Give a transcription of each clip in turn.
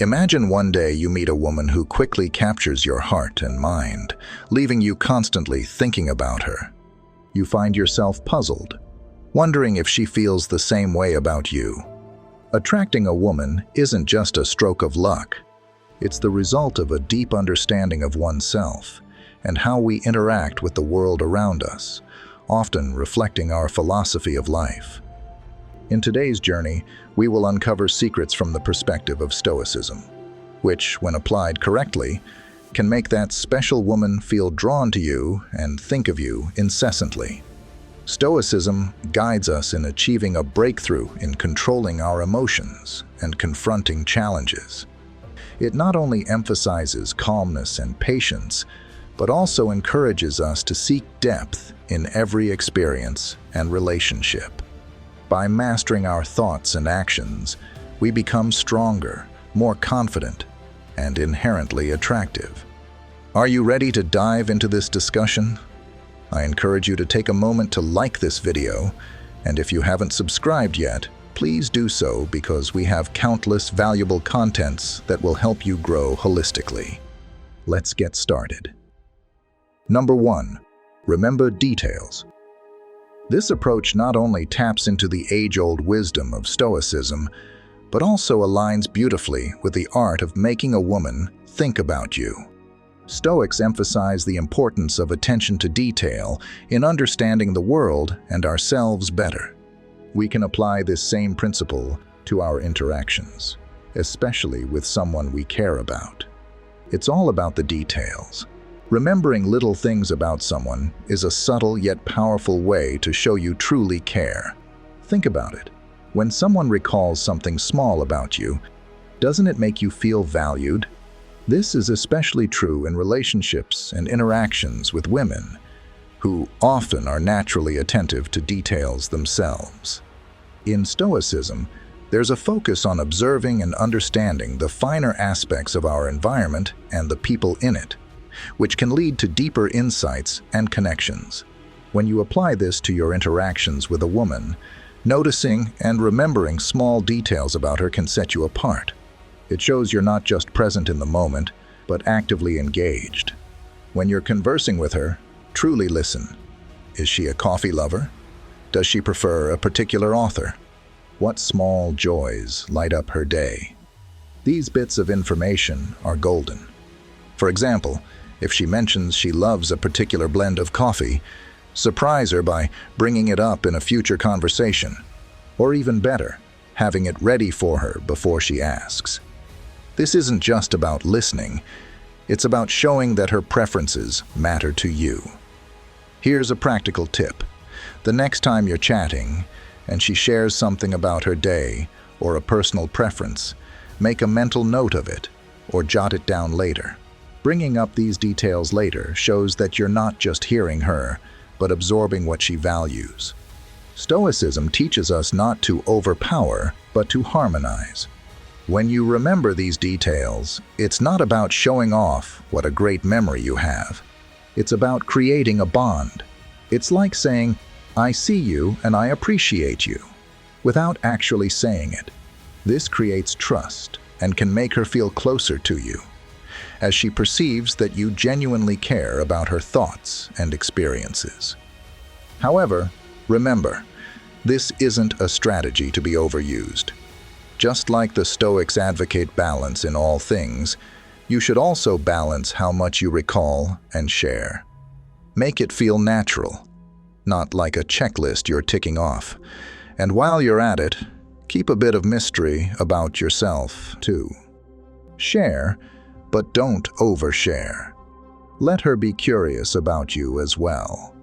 Imagine one day you meet a woman who quickly captures your heart and mind, leaving you constantly thinking about her. You find yourself puzzled, wondering if she feels the same way about you. Attracting a woman isn't just a stroke of luck. It's the result of a deep understanding of oneself and how we interact with the world around us, often reflecting our philosophy of life. In today's journey, we will uncover secrets from the perspective of Stoicism, which, when applied correctly, can make that special woman feel drawn to you and think of you incessantly. Stoicism guides us in achieving a breakthrough in controlling our emotions and confronting challenges. It not only emphasizes calmness and patience, but also encourages us to seek depth in every experience and relationship. By mastering our thoughts and actions, we become stronger, more confident, and inherently attractive. Are you ready to dive into this discussion? I encourage you to take a moment to like this video, and if you haven't subscribed yet, please do so because we have countless valuable contents that will help you grow holistically. Let's get started. Number 1. Remember details. This approach not only taps into the age-old wisdom of Stoicism, but also aligns beautifully with the art of making a woman think about you. Stoics emphasize the importance of attention to detail in understanding the world and ourselves better. We can apply this same principle to our interactions, especially with someone we care about. It's all about the details. Remembering little things about someone is a subtle yet powerful way to show you truly care. Think about it. When someone recalls something small about you, doesn't it make you feel valued? This is especially true in relationships and interactions with women, who often are naturally attentive to details themselves. In Stoicism, there's a focus on observing and understanding the finer aspects of our environment and the people in it, which can lead to deeper insights and connections. When you apply this to your interactions with a woman, noticing and remembering small details about her can set you apart. It shows you're not just present in the moment, but actively engaged. When you're conversing with her, truly listen. Is she a coffee lover? Does she prefer a particular author? What small joys light up her day? These bits of information are golden. For example, if she mentions she loves a particular blend of coffee, surprise her by bringing it up in a future conversation. Or even better, having it ready for her before she asks. This isn't just about listening, it's about showing that her preferences matter to you. Here's a practical tip. The next time you're chatting and she shares something about her day or a personal preference, make a mental note of it or jot it down later. Bringing up these details later shows that you're not just hearing her, but absorbing what she values. Stoicism teaches us not to overpower, but to harmonize. When you remember these details, it's not about showing off what a great memory you have. It's about creating a bond. It's like saying, "I see you and I appreciate you," without actually saying it. This creates trust and can make her feel closer to you, as she perceives that you genuinely care about her thoughts and experiences. However, remember, this isn't a strategy to be overused. Just like the Stoics advocate balance in all things, you should also balance how much you recall and share. Make it feel natural, not like a checklist you're ticking off. And while you're at it, keep a bit of mystery about yourself, too. Share, but don't overshare. Let her be curious about you as well.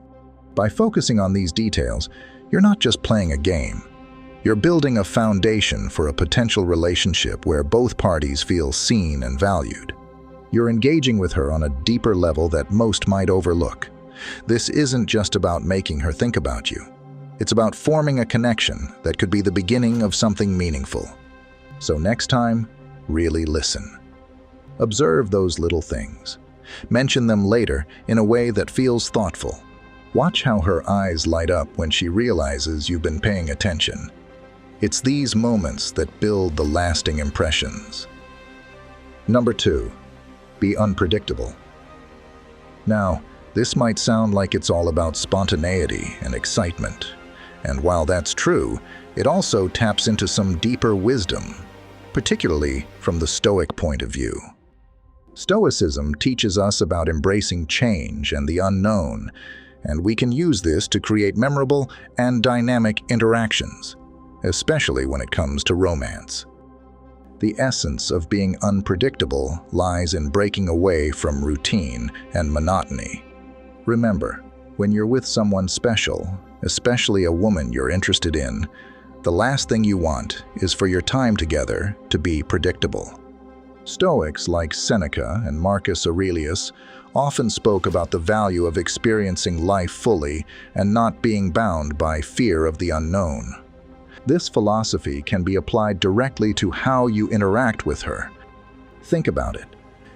By focusing on these details, you're not just playing a game. You're building a foundation for a potential relationship where both parties feel seen and valued. You're engaging with her on a deeper level that most might overlook. This isn't just about making her think about you. It's about forming a connection that could be the beginning of something meaningful. So next time, really listen. Observe those little things. Mention them later in a way that feels thoughtful. Watch how her eyes light up when she realizes you've been paying attention. It's these moments that build the lasting impressions. Number 2, be unpredictable. Now, this might sound like it's all about spontaneity and excitement, and while that's true, it also taps into some deeper wisdom, particularly from the Stoic point of view. Stoicism teaches us about embracing change and the unknown, and we can use this to create memorable and dynamic interactions, especially when it comes to romance. The essence of being unpredictable lies in breaking away from routine and monotony. Remember, when you're with someone special, especially a woman you're interested in, the last thing you want is for your time together to be predictable. Stoics like Seneca and Marcus Aurelius often spoke about the value of experiencing life fully and not being bound by fear of the unknown. This philosophy can be applied directly to how you interact with her. Think about it.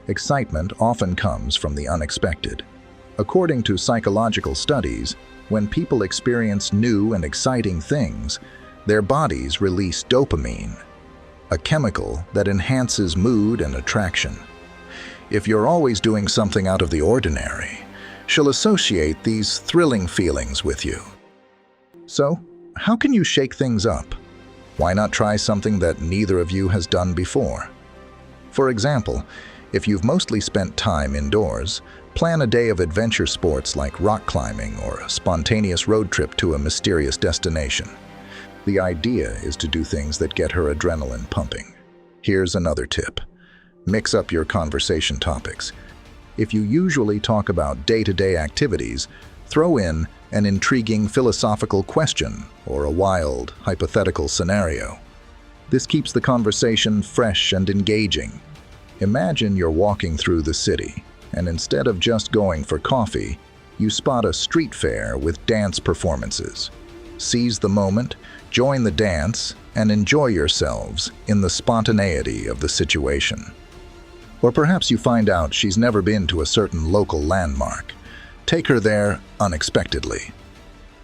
Excitement often comes from the unexpected. According to psychological studies, when people experience new and exciting things, their bodies release dopamine, a chemical that enhances mood and attraction. If you're always doing something out of the ordinary, she'll associate these thrilling feelings with you. So, how can you shake things up? Why not try something that neither of you has done before? For example, if you've mostly spent time indoors, plan a day of adventure sports like rock climbing or a spontaneous road trip to a mysterious destination. The idea is to do things that get her adrenaline pumping. Here's another tip. Mix up your conversation topics. If you usually talk about day-to-day activities, throw in an intriguing philosophical question or a wild, hypothetical scenario. This keeps the conversation fresh and engaging. Imagine you're walking through the city, and instead of just going for coffee, you spot a street fair with dance performances. Seize the moment, join the dance, and enjoy yourselves in the spontaneity of the situation. Or perhaps you find out she's never been to a certain local landmark. Take her there unexpectedly.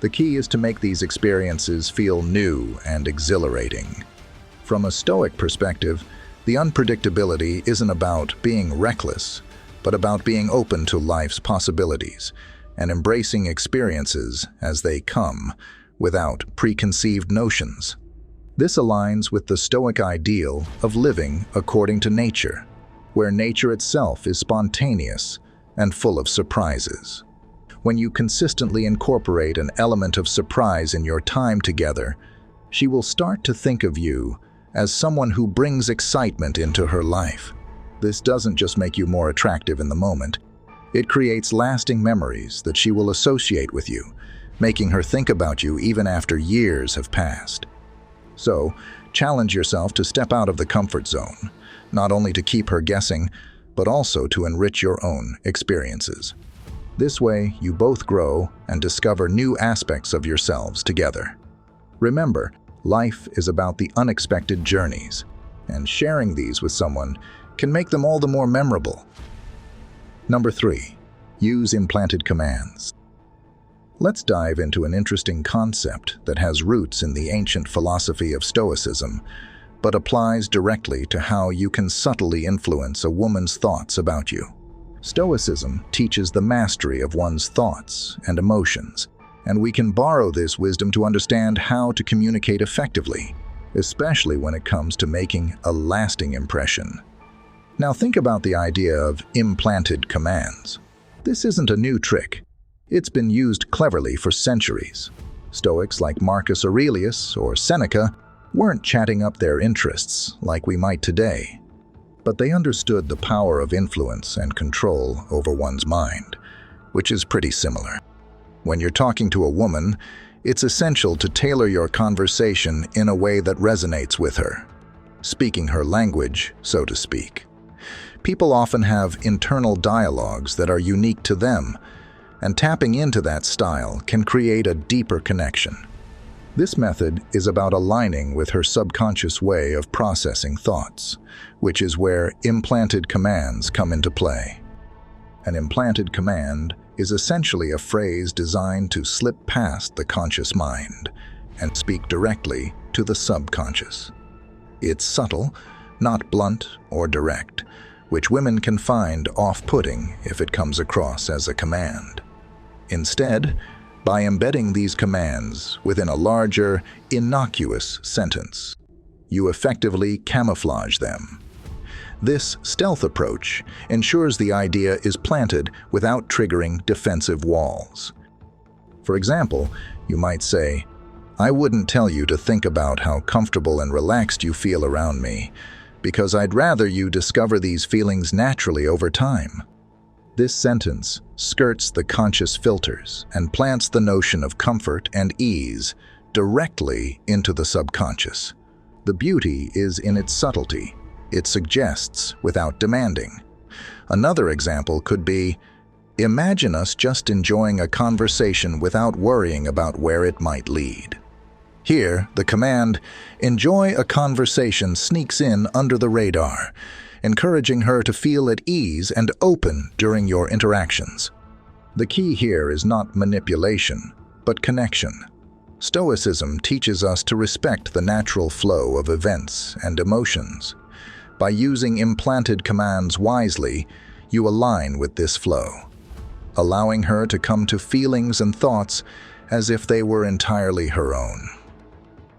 The key is to make these experiences feel new and exhilarating. From a Stoic perspective, the unpredictability isn't about being reckless, but about being open to life's possibilities and embracing experiences as they come, without preconceived notions. This aligns with the Stoic ideal of living according to nature, where nature itself is spontaneous and full of surprises. When you consistently incorporate an element of surprise in your time together, she will start to think of you as someone who brings excitement into her life. This doesn't just make you more attractive in the moment, it creates lasting memories that she will associate with you, making her think about you even after years have passed. So, challenge yourself to step out of the comfort zone, not only to keep her guessing, but also to enrich your own experiences. This way, you both grow and discover new aspects of yourselves together. Remember, life is about the unexpected journeys, and sharing these with someone can make them all the more memorable. Number 3, use implanted commands. Let's dive into an interesting concept that has roots in the ancient philosophy of Stoicism, but applies directly to how you can subtly influence a woman's thoughts about you. Stoicism teaches the mastery of one's thoughts and emotions, and we can borrow this wisdom to understand how to communicate effectively, especially when it comes to making a lasting impression. Now think about the idea of implanted commands. This isn't a new trick. It's been used cleverly for centuries. Stoics like Marcus Aurelius or Seneca weren't chatting up their interests like we might today, but they understood the power of influence and control over one's mind, which is pretty similar. When you're talking to a woman, it's essential to tailor your conversation in a way that resonates with her, speaking her language, so to speak. People often have internal dialogues that are unique to them, and tapping into that style can create a deeper connection. This method is about aligning with her subconscious way of processing thoughts, which is where implanted commands come into play. An implanted command is essentially a phrase designed to slip past the conscious mind and speak directly to the subconscious. It's subtle, not blunt or direct, which women can find off-putting if it comes across as a command. Instead, by embedding these commands within a larger, innocuous sentence, you effectively camouflage them. This stealth approach ensures the idea is planted without triggering defensive walls. For example, you might say, "I wouldn't tell you to think about how comfortable and relaxed you feel around me, because I'd rather you discover these feelings naturally over time." This sentence skirts the conscious filters and plants the notion of comfort and ease directly into the subconscious. The beauty is in its subtlety. It suggests without demanding. Another example could be, imagine us just enjoying a conversation without worrying about where it might lead. Here, the command, "enjoy a conversation," sneaks in under the radar, encouraging her to feel at ease and open during your interactions. The key here is not manipulation, but connection. Stoicism teaches us to respect the natural flow of events and emotions. By using implanted commands wisely, you align with this flow, allowing her to come to feelings and thoughts as if they were entirely her own.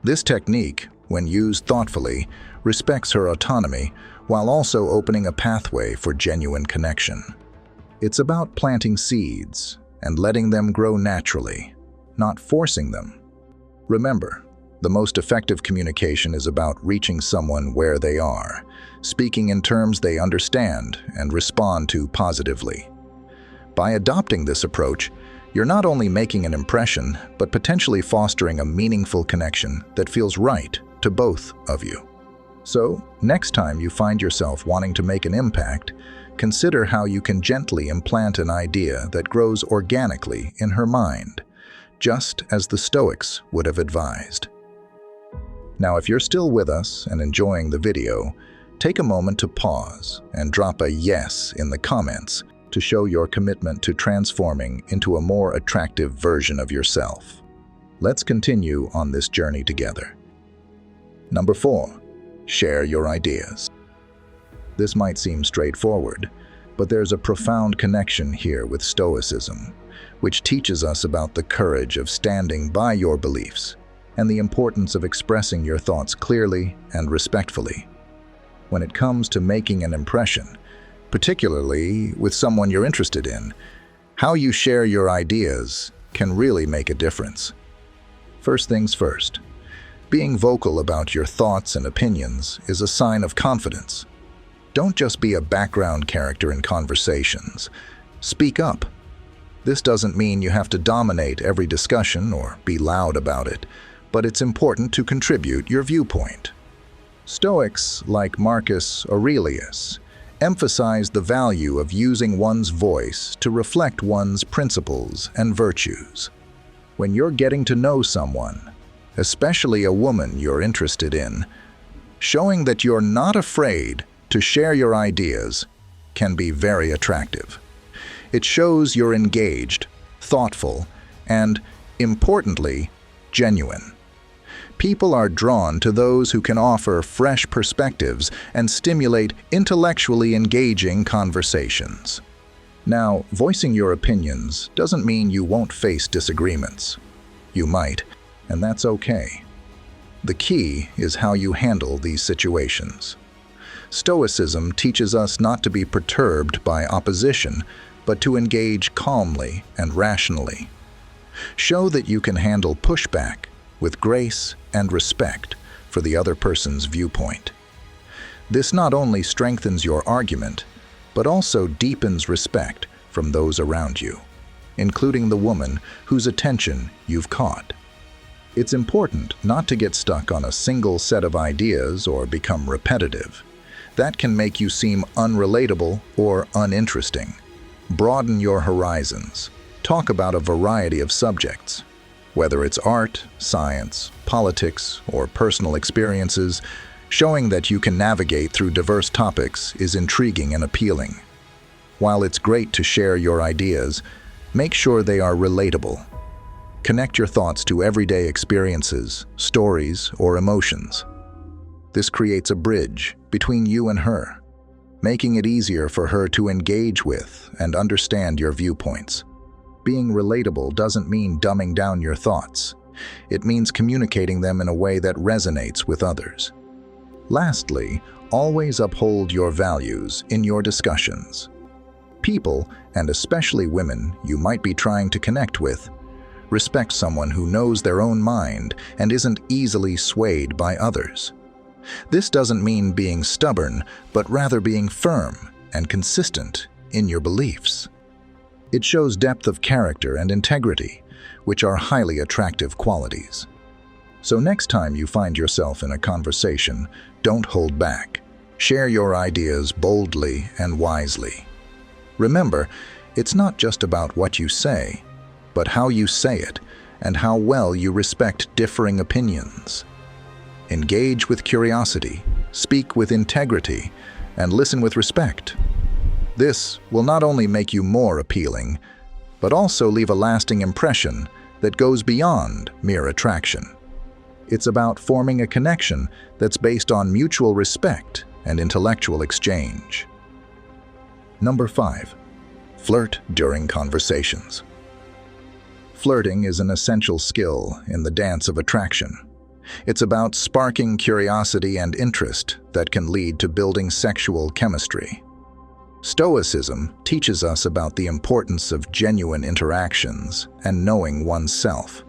This technique, when used thoughtfully, respects her autonomy while also opening a pathway for genuine connection. It's about planting seeds and letting them grow naturally, not forcing them. Remember, the most effective communication is about reaching someone where they are, speaking in terms they understand and respond to positively. By adopting this approach, you're not only making an impression, but potentially fostering a meaningful connection that feels right to both of you. So, next time you find yourself wanting to make an impact, consider how you can gently implant an idea that grows organically in her mind, just as the Stoics would have advised. Now, if you're still with us and enjoying the video, take a moment to pause and drop a yes in the comments to show your commitment to transforming into a more attractive version of yourself. Let's continue on this journey together. Number 4, share your ideas. This might seem straightforward, but there's a profound connection here with Stoicism, which teaches us about the courage of standing by your beliefs and the importance of expressing your thoughts clearly and respectfully. When it comes to making an impression, particularly with someone you're interested in, how you share your ideas can really make a difference. First things first, being vocal about your thoughts and opinions is a sign of confidence. Don't just be a background character in conversations. Speak up. This doesn't mean you have to dominate every discussion or be loud about it, but it's important to contribute your viewpoint. Stoics like Marcus Aurelius emphasize the value of using one's voice to reflect one's principles and virtues. When you're getting to know someone, especially a woman you're interested in, showing that you're not afraid to share your ideas can be very attractive. It shows you're engaged, thoughtful, and, importantly, genuine. People are drawn to those who can offer fresh perspectives and stimulate intellectually engaging conversations. Now, voicing your opinions doesn't mean you won't face disagreements. You might, and that's okay. The key is how you handle these situations. Stoicism teaches us not to be perturbed by opposition, but to engage calmly and rationally. Show that you can handle pushback with grace and respect for the other person's viewpoint. This not only strengthens your argument, but also deepens respect from those around you, including the woman whose attention you've caught. It's important not to get stuck on a single set of ideas or become repetitive. That can make you seem unrelatable or uninteresting. Broaden your horizons. Talk about a variety of subjects. Whether it's art, science, politics, or personal experiences, showing that you can navigate through diverse topics is intriguing and appealing. While it's great to share your ideas, make sure they are relatable. Connect your thoughts to everyday experiences, stories, or emotions. This creates a bridge between you and her. making it easier for her to engage with and understand your viewpoints. Being relatable doesn't mean dumbing down your thoughts. It means communicating them in a way that resonates with others. Lastly, always uphold your values in your discussions. People, and especially women you might be trying to connect with, respect someone who knows their own mind and isn't easily swayed by others. This doesn't mean being stubborn, but rather being firm and consistent in your beliefs. It shows depth of character and integrity, which are highly attractive qualities. So next time you find yourself in a conversation, don't hold back. Share your ideas boldly and wisely. Remember, it's not just about what you say, but how you say it and how well you respect differing opinions. Engage with curiosity, speak with integrity, and listen with respect. This will not only make you more appealing, but also leave a lasting impression that goes beyond mere attraction. It's about forming a connection that's based on mutual respect and intellectual exchange. Number 5. Flirt during conversations. Flirting is an essential skill in the dance of attraction. It's about sparking curiosity and interest that can lead to building sexual chemistry. Stoicism teaches us about the importance of genuine interactions and knowing oneself.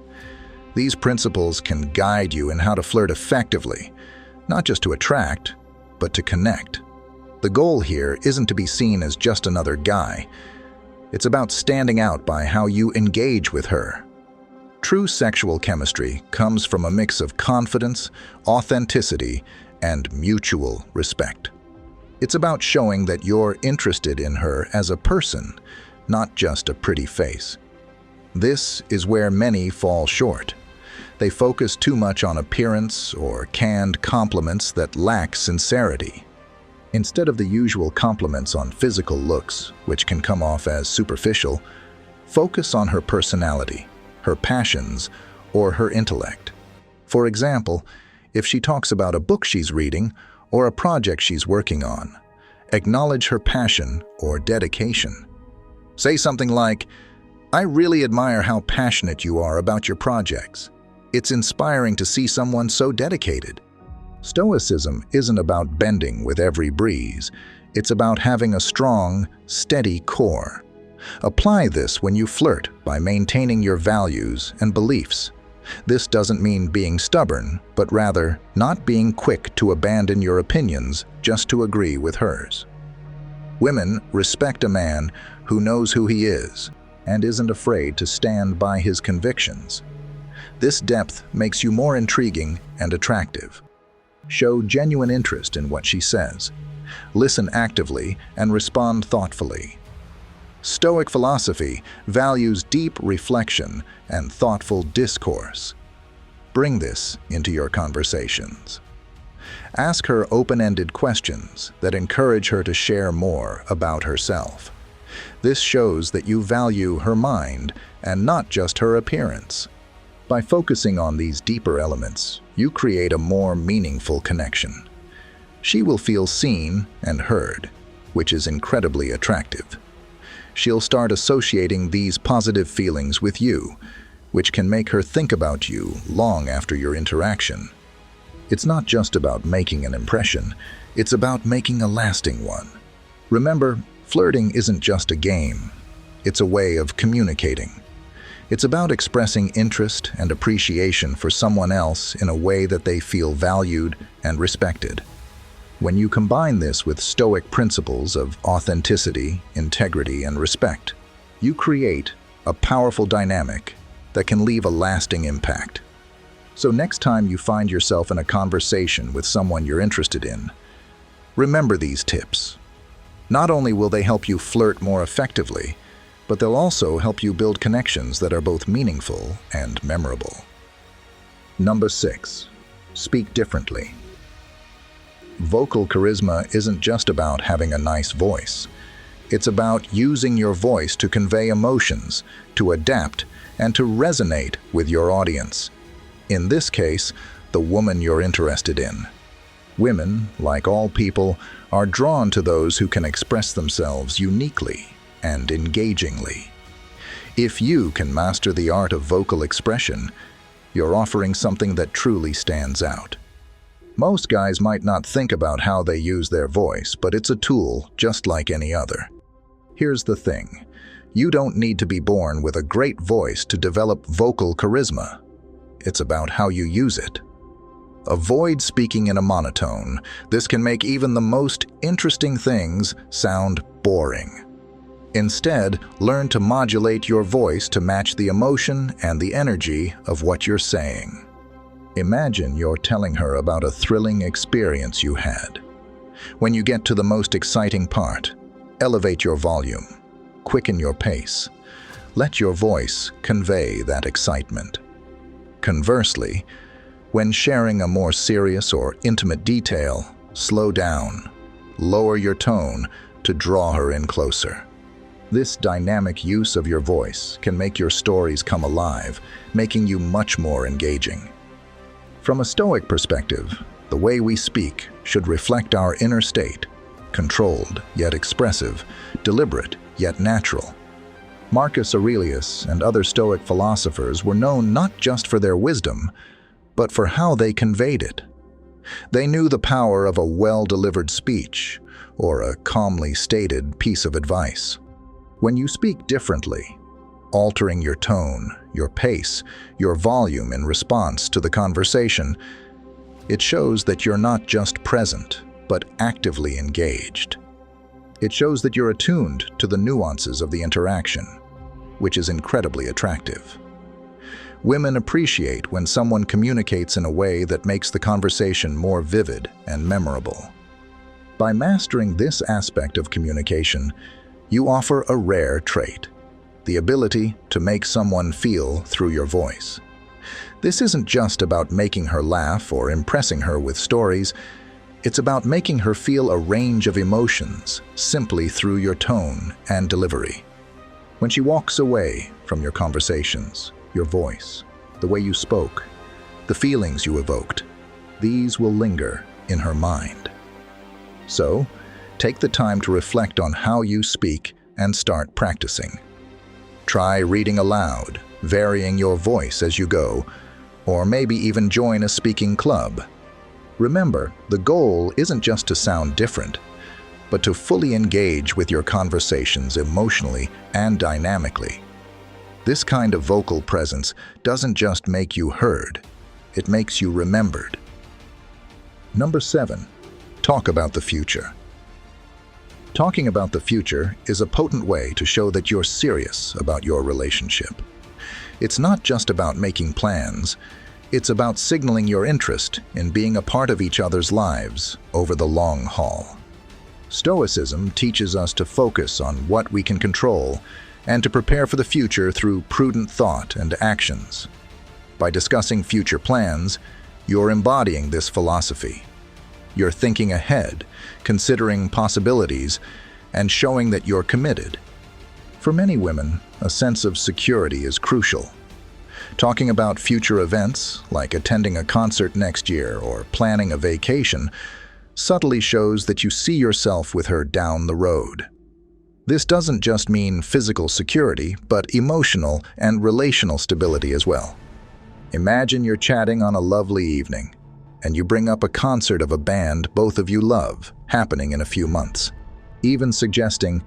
These principles can guide you in how to flirt effectively, not just to attract, but to connect. The goal here isn't to be seen as just another guy. It's about standing out by how you engage with her. True sexual chemistry comes from a mix of confidence, authenticity, and mutual respect. It's about showing that you're interested in her as a person, not just a pretty face. This is where many fall short. They focus too much on appearance or canned compliments that lack sincerity. Instead of the usual compliments on physical looks, which can come off as superficial, focus on her personality, her passions, or her intellect. For example, if she talks about a book she's reading or a project she's working on, acknowledge her passion or dedication. Say something like, "I really admire how passionate you are about your projects. It's inspiring to see someone so dedicated." Stoicism isn't about bending with every breeze. It's about having a strong, steady core. Apply this when you flirt by maintaining your values and beliefs. This doesn't mean being stubborn, but rather not being quick to abandon your opinions just to agree with hers. Women respect a man who knows who he is and isn't afraid to stand by his convictions. This depth makes you more intriguing and attractive. Show genuine interest in what she says. Listen actively and respond thoughtfully. Stoic philosophy values deep reflection and thoughtful discourse. Bring this into your conversations. Ask her open-ended questions that encourage her to share more about herself. This shows that you value her mind and not just her appearance. By focusing on these deeper elements, you create a more meaningful connection. She will feel seen and heard, which is incredibly attractive. She'll start associating these positive feelings with you, which can make her think about you long after your interaction. It's not just about making an impression, it's about making a lasting one. Remember, flirting isn't just a game, it's a way of communicating. It's about expressing interest and appreciation for someone else in a way that they feel valued and respected. When you combine this with Stoic principles of authenticity, integrity, and respect, you create a powerful dynamic that can leave a lasting impact. So next time you find yourself in a conversation with someone you're interested in, remember these tips. Not only will they help you flirt more effectively, but they'll also help you build connections that are both meaningful and memorable. Number 6. Speak differently. Vocal charisma isn't just about having a nice voice. It's about using your voice to convey emotions, to adapt, and to resonate with your audience. In this case, the woman you're interested in. Women, like all people, are drawn to those who can express themselves uniquely and engagingly. If you can master the art of vocal expression, you're offering something that truly stands out. Most guys might not think about how they use their voice, but it's a tool just like any other. Here's the thing. You don't need to be born with a great voice to develop vocal charisma. It's about how you use it. Avoid speaking in a monotone. This can make even the most interesting things sound boring. Instead, learn to modulate your voice to match the emotion and the energy of what you're saying. Imagine you're telling her about a thrilling experience you had. When you get to the most exciting part, elevate your volume, quicken your pace. Let your voice convey that excitement. Conversely, when sharing a more serious or intimate detail, slow down, lower your tone to draw her in closer. This dynamic use of your voice can make your stories come alive, making you much more engaging. From a Stoic perspective, the way we speak should reflect our inner state, controlled yet expressive, deliberate yet natural. Marcus Aurelius and other Stoic philosophers were known not just for their wisdom, but for how they conveyed it. They knew the power of a well-delivered speech or a calmly stated piece of advice. When you speak differently, altering your tone, your pace, your volume in response to the conversation, it shows that you're not just present, but actively engaged. It shows that you're attuned to the nuances of the interaction, which is incredibly attractive. Women appreciate when someone communicates in a way that makes the conversation more vivid and memorable. By mastering this aspect of communication, you offer a rare trait, the ability to make someone feel through your voice. This isn't just about making her laugh or impressing her with stories. It's about making her feel a range of emotions simply through your tone and delivery. When she walks away from your conversations, your voice, the way you spoke, the feelings you evoked, these will linger in her mind. So, take the time to reflect on how you speak and start practicing. Try reading aloud, varying your voice as you go, or maybe even join a speaking club. Remember, the goal isn't just to sound different, but to fully engage with your conversations emotionally and dynamically. This kind of vocal presence doesn't just make you heard, it makes you remembered. Number 7, talk about the future. Talking about the future is a potent way to show that you're serious about your relationship. It's not just about making plans, it's about signaling your interest in being a part of each other's lives over the long haul. Stoicism teaches us to focus on what we can control and to prepare for the future through prudent thought and actions. By discussing future plans, you're embodying this philosophy. You're thinking ahead, considering possibilities, and showing that you're committed. For many women, a sense of security is crucial. Talking about future events, like attending a concert next year or planning a vacation, subtly shows that you see yourself with her down the road. This doesn't just mean physical security, but emotional and relational stability as well. Imagine you're chatting on a lovely evening, and you bring up a concert of a band both of you love, happening in a few months. Even suggesting,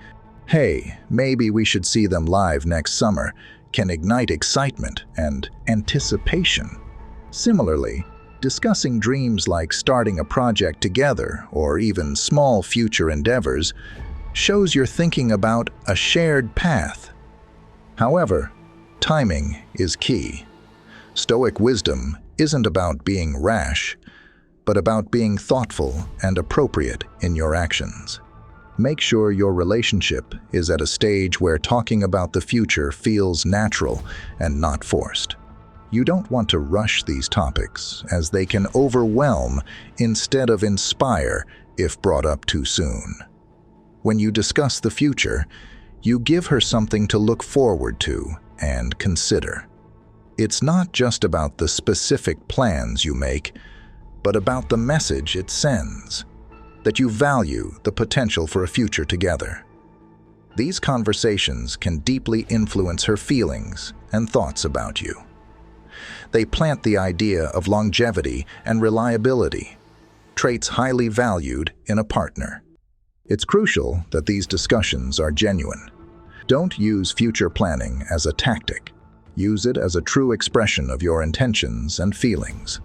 hey, maybe we should see them live next summer, can ignite excitement and anticipation. Similarly, discussing dreams like starting a project together or even small future endeavors shows you're thinking about a shared path. However, timing is key. Stoic wisdom isn't about being rash, but about being thoughtful and appropriate in your actions. Make sure your relationship is at a stage where talking about the future feels natural and not forced. You don't want to rush these topics, as they can overwhelm instead of inspire if brought up too soon. When you discuss the future, you give her something to look forward to and consider. It's not just about the specific plans you make, but about the message it sends, that you value the potential for a future together. These conversations can deeply influence her feelings and thoughts about you. They plant the idea of longevity and reliability, traits highly valued in a partner. It's crucial that these discussions are genuine. Don't use future planning as a tactic. Use it as a true expression of your intentions and feelings.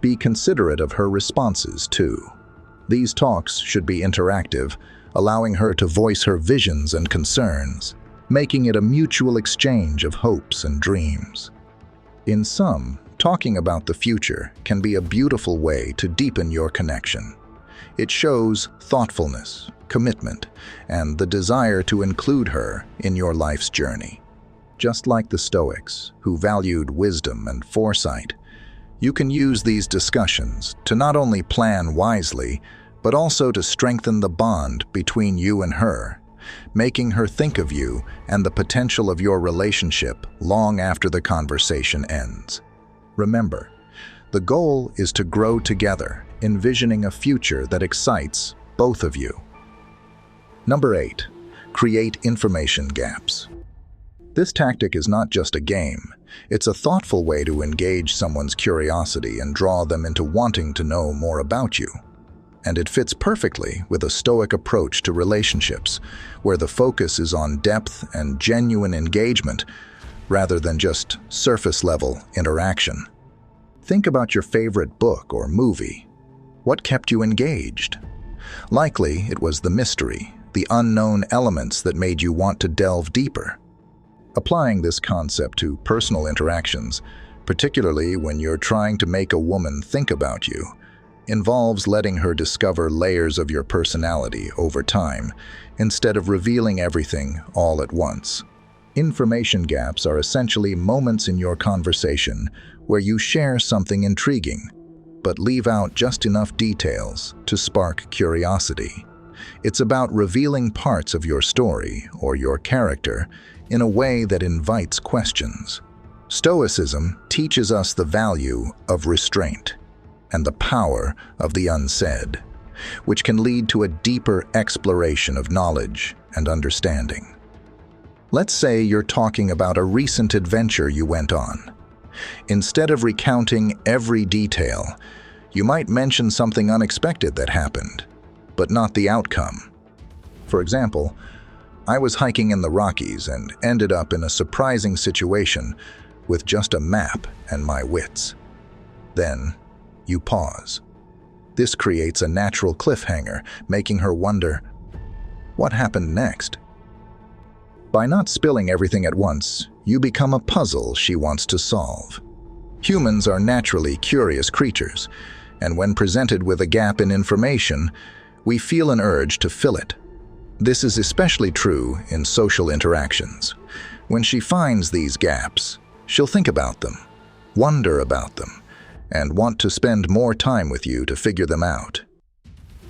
Be considerate of her responses, too. These talks should be interactive, allowing her to voice her visions and concerns, making it a mutual exchange of hopes and dreams. In sum, talking about the future can be a beautiful way to deepen your connection. It shows thoughtfulness, commitment, and the desire to include her in your life's journey. Just like the Stoics, who valued wisdom and foresight, you can use these discussions to not only plan wisely, but also to strengthen the bond between you and her, making her think of you and the potential of your relationship long after the conversation ends. Remember, the goal is to grow together, envisioning a future that excites both of you. Number 8, create information gaps. This tactic is not just a game. It's a thoughtful way to engage someone's curiosity and draw them into wanting to know more about you. And it fits perfectly with a Stoic approach to relationships, where the focus is on depth and genuine engagement rather than just surface-level interaction. Think about your favorite book or movie. What kept you engaged? Likely it was the mystery, the unknown elements that made you want to delve deeper. Applying this concept to personal interactions, particularly when you're trying to make a woman think about you, involves letting her discover layers of your personality over time, instead of revealing everything all at once. Information gaps are essentially moments in your conversation where you share something intriguing, but leave out just enough details to spark curiosity. It's about revealing parts of your story or your character in a way that invites questions. Stoicism teaches us the value of restraint and the power of the unsaid, which can lead to a deeper exploration of knowledge and understanding. Let's say you're talking about a recent adventure you went on. Instead of recounting every detail, you might mention something unexpected that happened, but not the outcome. For example, I was hiking in the Rockies and ended up in a surprising situation with just a map and my wits. Then, you pause. This creates a natural cliffhanger, making her wonder, what happened next? By not spilling everything at once, you become a puzzle she wants to solve. Humans are naturally curious creatures, and when presented with a gap in information, we feel an urge to fill it. This is especially true in social interactions. When she finds these gaps, she'll think about them, wonder about them, and want to spend more time with you to figure them out.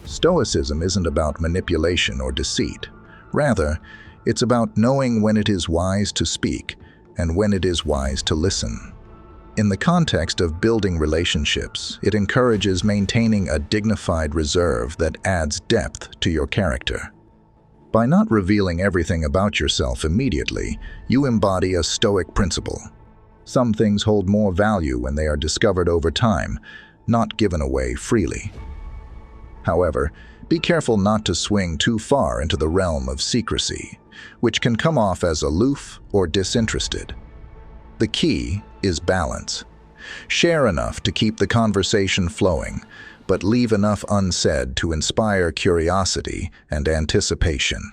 Stoicism isn't about manipulation or deceit. Rather, it's about knowing when it is wise to speak and when it is wise to listen. In the context of building relationships, it encourages maintaining a dignified reserve that adds depth to your character. By not revealing everything about yourself immediately, you embody a Stoic principle. Some things hold more value when they are discovered over time, not given away freely. However, be careful not to swing too far into the realm of secrecy, which can come off as aloof or disinterested. The key is balance. Share enough to keep the conversation flowing, but leave enough unsaid to inspire curiosity and anticipation.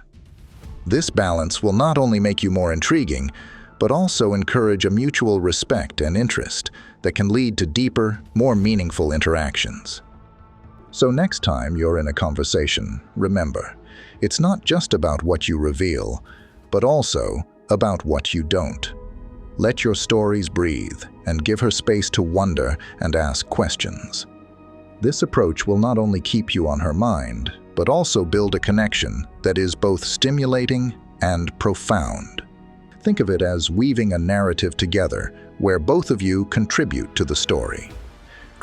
This balance will not only make you more intriguing, but also encourage a mutual respect and interest that can lead to deeper, more meaningful interactions. So next time you're in a conversation, remember, it's not just about what you reveal, but also about what you don't. Let your stories breathe and give her space to wonder and ask questions. This approach will not only keep you on her mind, but also build a connection that is both stimulating and profound. Think of it as weaving a narrative together where both of you contribute to the story,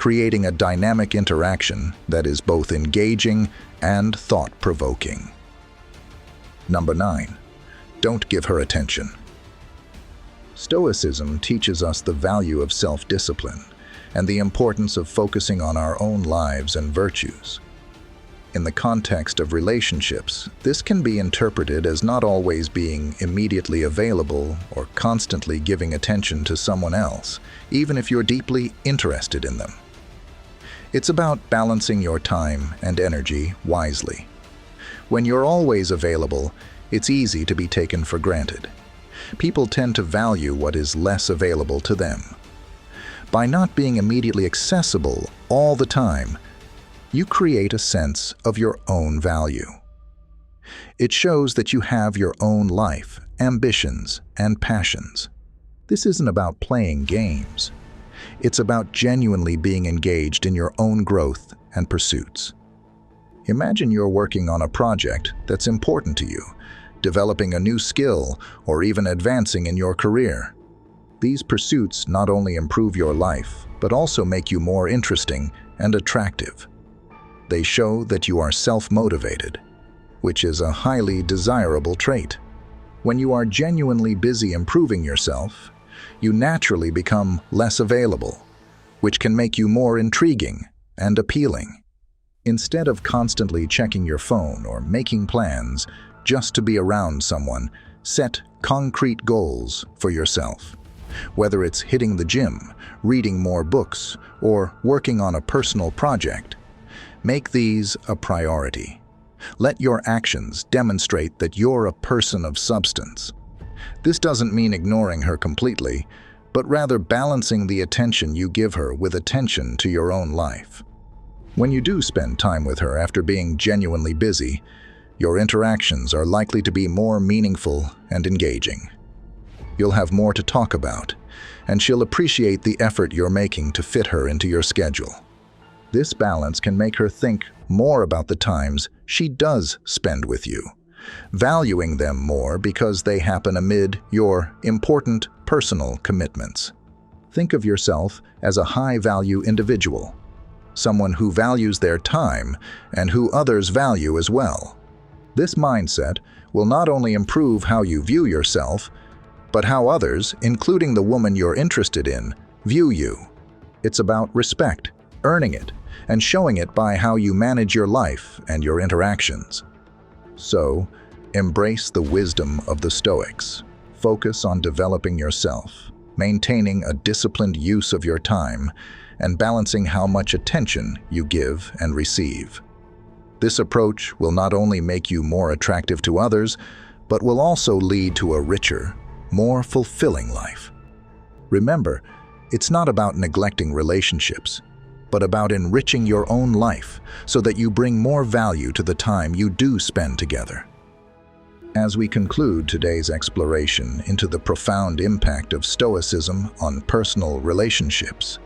creating a dynamic interaction that is both engaging and thought-provoking. Number 9. Don't give her attention. Stoicism teaches us the value of self-discipline and the importance of focusing on our own lives and virtues. In the context of relationships, this can be interpreted as not always being immediately available or constantly giving attention to someone else, even if you're deeply interested in them. It's about balancing your time and energy wisely. When you're always available, it's easy to be taken for granted. People tend to value what is less available to them. By not being immediately accessible all the time, you create a sense of your own value. It shows that you have your own life, ambitions, and passions. This isn't about playing games. It's about genuinely being engaged in your own growth and pursuits. Imagine you're working on a project that's important to you, developing a new skill, or even advancing in your career. These pursuits not only improve your life, but also make you more interesting and attractive. They show that you are self-motivated, which is a highly desirable trait. When you are genuinely busy improving yourself, you naturally become less available, which can make you more intriguing and appealing. Instead of constantly checking your phone or making plans just to be around someone, set concrete goals for yourself. Whether it's hitting the gym, reading more books, or working on a personal project, make these a priority. Let your actions demonstrate that you're a person of substance. This doesn't mean ignoring her completely, but rather balancing the attention you give her with attention to your own life. When you do spend time with her after being genuinely busy, your interactions are likely to be more meaningful and engaging. You'll have more to talk about, and she'll appreciate the effort you're making to fit her into your schedule. This balance can make her think more about the times she does spend with you, valuing them more because they happen amid your important personal commitments. Think of yourself as a high-value individual, someone who values their time and who others value as well. This mindset will not only improve how you view yourself, but how others, including the woman you're interested in, view you. It's about respect, earning it, and showing it by how you manage your life and your interactions. So, embrace the wisdom of the Stoics. Focus on developing yourself, maintaining a disciplined use of your time, and balancing how much attention you give and receive. This approach will not only make you more attractive to others, but will also lead to a richer, more fulfilling life. Remember, it's not about neglecting relationships, but about enriching your own life so that you bring more value to the time you do spend together. As we conclude today's exploration into the profound impact of Stoicism on personal relationships,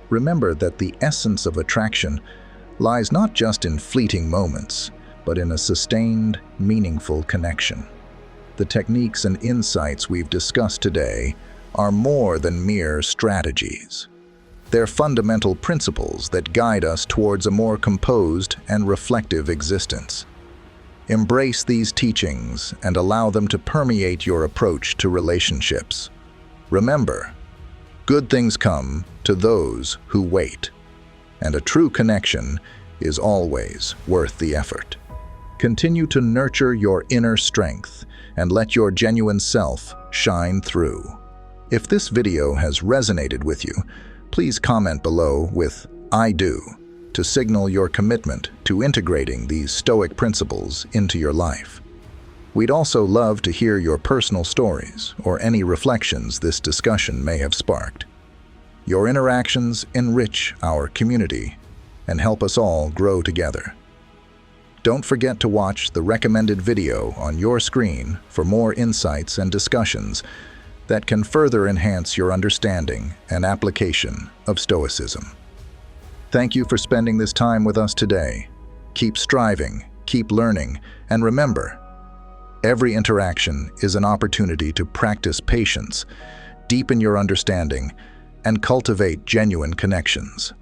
remember that the essence of attraction lies not just in fleeting moments, but in a sustained, meaningful connection. The techniques and insights we've discussed today are more than mere strategies. They're fundamental principles that guide us towards a more composed and reflective existence. Embrace these teachings and allow them to permeate your approach to relationships. Remember, good things come to those who wait, and a true connection is always worth the effort. Continue to nurture your inner strength and let your genuine self shine through. If this video has resonated with you, please comment below with "I do" to signal your commitment to integrating these Stoic principles into your life. We'd also love to hear your personal stories or any reflections this discussion may have sparked. Your interactions enrich our community and help us all grow together. Don't forget to watch the recommended video on your screen for more insights and discussions that can further enhance your understanding and application of Stoicism. Thank you for spending this time with us today. Keep striving, keep learning, and remember, every interaction is an opportunity to practice patience, deepen your understanding, and cultivate genuine connections.